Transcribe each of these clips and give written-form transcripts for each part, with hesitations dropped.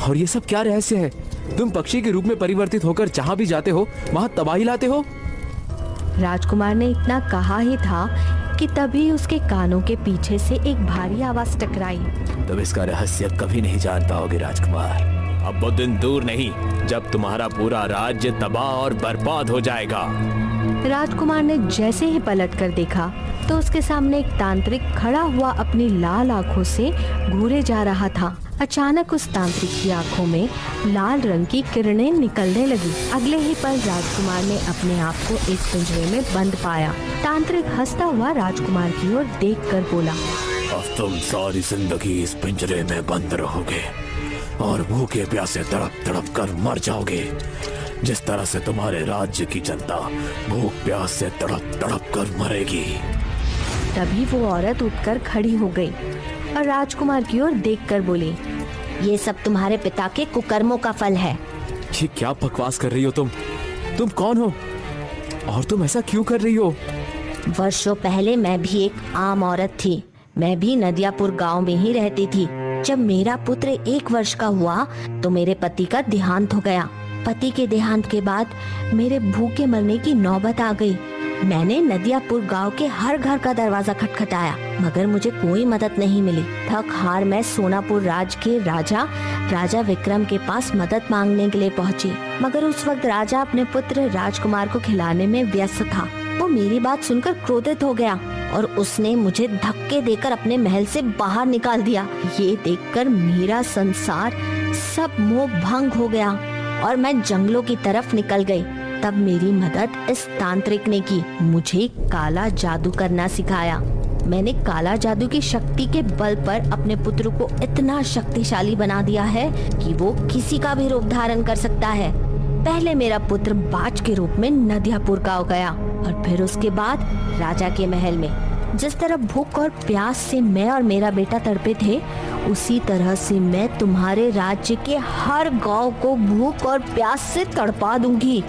और ये सब क्या रहस्य है? तुम पक्षी के रूप में परिवर्तित होकर जहाँ भी जाते हो वहाँ तबाही लाते हो। राजकुमार ने इतना कहा ही था कि तभी उसके कानों के पीछे से एक भारी आवाज टकराई। तुम इसका रहस्य कभी नहीं जान पाओगे राजकुमार। अब वो दिन दूर नहीं जब तुम्हारा पूरा राज्य तबाह और बर्बाद हो जाएगा। राजकुमार ने जैसे ही पलट कर देखा तो उसके सामने एक तांत्रिक खड़ा हुआ अपनी लाल आंखों से घूरे जा रहा था। अचानक उस तांत्रिक की आंखों में लाल रंग की किरणें निकलने लगी। अगले ही पल राजकुमार ने अपने आप को एक पिंजरे में बंद पाया। तांत्रिक हंसता हुआ राजकुमार की ओर देखकर बोला, अब तुम सारी जिंदगी इस पिंजरे में बंद रहोगे और भूखे प्यासे तड़प तड़प कर मर जाओगे, जिस तरह से तुम्हारे राज्य की जनता भूख प्यास से तड़प तड़प कर मरेगी। तभी वो औरत उठकर खड़ी हो गई और राजकुमार की ओर देखकर बोली, ये सब तुम्हारे पिता के कुकर्मों का फल है। ये क्या बकवास कर रही हो तुम कौन हो और तुम ऐसा क्यों कर रही हो? वर्षों पहले मैं भी एक आम औरत थी। मैं भी नदियापुर गांव में ही रहती थी। जब मेरा पुत्र 1 वर्ष का हुआ तो मेरे पति का देहांत हो गया। पति के देहांत के बाद मेरे भूखे मरने की नौबत आ गई। मैंने नदियापुर गांव के हर घर का दरवाजा खटखटाया, मगर मुझे कोई मदद नहीं मिली। थक हार मैं सोनापुर राज के राजा विक्रम के पास मदद मांगने के लिए पहुंची, मगर उस वक्त राजा अपने पुत्र राजकुमार को खिलाने में व्यस्त था। वो मेरी बात सुनकर क्रोधित हो गया और उसने मुझे धक्के देकर अपने महल से बाहर निकाल दिया। ये देखकर मेरा संसार सब मोह भंग हो गया और मैं जंगलों की तरफ निकल गई। तब मेरी मदद इस तांत्रिक ने की। मुझे काला जादू करना सिखाया। मैंने काला जादू की शक्ति के बल पर अपने पुत्र को इतना शक्तिशाली बना दिया है कि वो किसी का भी रूप धारण कर सकता है। पहले मेरा पुत्र बाज के रूप में नदियापुर गांव गया और फिर उसके बाद राजा के महल में। जिस तरह भूख और प्यास से मैं और मेरा बेटा तड़पे थे, उसी तरह से मैं तुम्हारे राज्य के हर गांव को भूख और प्यास से तड़पा दूंगी।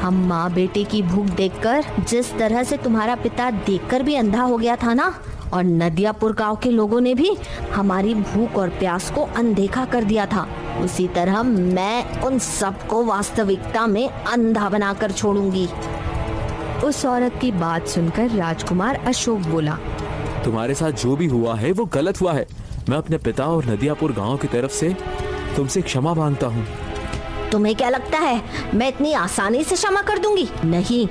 हम माँ बेटे की भूख देखकर जिस तरह से तुम्हारा पिता देखकर भी अंधा हो गया था ना, और नदियापुर गांव के लोगों ने भी हमारी भूख और प्यास को अनदेखा कर दिया था, उसी तरह मैं उन सबको वास्तविकता में अंधा बनाकर छोड़ूंगी। उस औरत की बात सुनकर राजकुमार अशोक बोला, तुम्हारे साथ जो भी हुआ है वो गलत हुआ है। मैं अपने पिता और नदियापुर गांव की तरफ से तुमसे क्षमा मांगता हूँ। तुम्हें क्या लगता है मैं इतनी आसानी से क्षमा कर दूंगी? नहीं,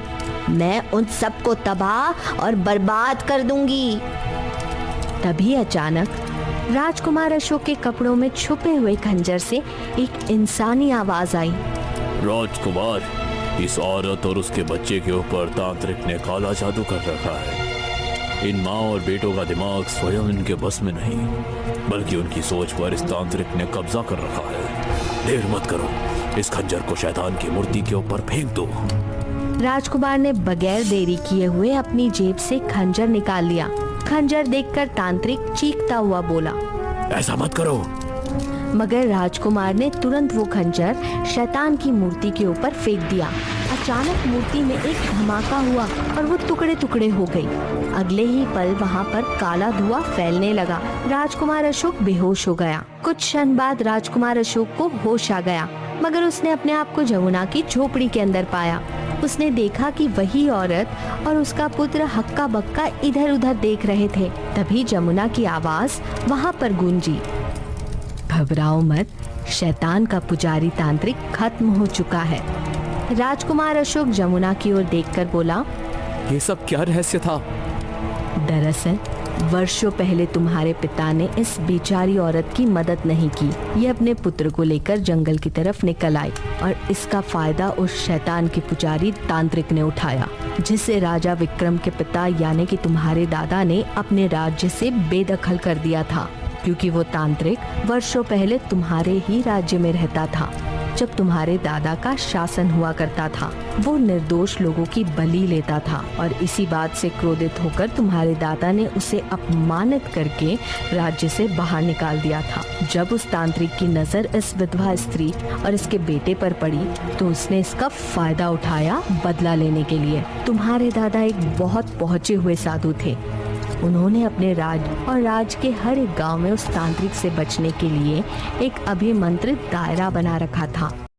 मैं उन सबको तबाह और बर्बाद कर दूंगी। तभी अचानक राजकुमार अशोक के कपड़ों में छुपे हुए खंजर से एक इंसानी आवाज आई। राजकुमार, इस औरत और उसके बच्चे के ऊपर तांत्रिक ने काला जादू कर रखा है। इन माँ और बेटों का दिमाग स्वयं इनके बस में नहीं, बल्कि उनकी सोच पर इस तांत्रिक ने कब्जा कर रखा है। देर मत करो, इस खंजर को शैतान की मूर्ति के ऊपर फेंक दो। राजकुमार ने बगैर देरी किए हुए अपनी जेब से खंजर निकाल लिया। खंजर देखकर तांत्रिक चीखता हुआ बोला, ऐसा मत करो। मगर राजकुमार ने तुरंत वो खंजर शैतान की मूर्ति के ऊपर फेंक दिया। अचानक मूर्ति में एक धमाका हुआ और वो टुकड़े टुकड़े हो गई। अगले ही पल वहाँ पर काला धुआं फैलने लगा। राजकुमार अशोक बेहोश हो गया। कुछ क्षण बाद राजकुमार अशोक को होश आ गया, मगर उसने अपने आप को जमुना की झोपड़ी के अंदर पाया। उसने देखा कि वही औरत और उसका पुत्र हक्का बक्का इधर उधर देख रहे थे। तभी जमुना की आवाज वहाँ पर गूंजी, घबराओ मत, शैतान का पुजारी तांत्रिक खत्म हो चुका है। राजकुमार अशोक जमुना की ओर देखकर बोला, ये सब क्या रहस्य था? दरअसल वर्षों पहले तुम्हारे पिता ने इस बेचारी औरत की मदद नहीं की। ये अपने पुत्र को लेकर जंगल की तरफ निकल आई और इसका फायदा उस शैतान के पुजारी तांत्रिक ने उठाया, जिसे राजा विक्रम के पिता यानी कि तुम्हारे दादा ने अपने राज्य से बेदखल कर दिया था, क्योंकि वो तांत्रिक वर्षों पहले तुम्हारे ही राज्य में रहता था। जब तुम्हारे दादा का शासन हुआ करता था, वो निर्दोष लोगों की बलि लेता था और इसी बात से क्रोधित होकर तुम्हारे दादा ने उसे अपमानित करके राज्य से बाहर निकाल दिया था। जब उस तांत्रिक की नजर इस विधवा स्त्री और इसके बेटे पर पड़ी तो उसने इसका फायदा उठाया बदला लेने के लिए। तुम्हारे दादा एक बहुत पहुँचे हुए साधु थे। उन्होंने अपने राज और राज के हर एक गांव में उस तांत्रिक से बचने के लिए एक अभिमंत्रित दायरा बना रखा था।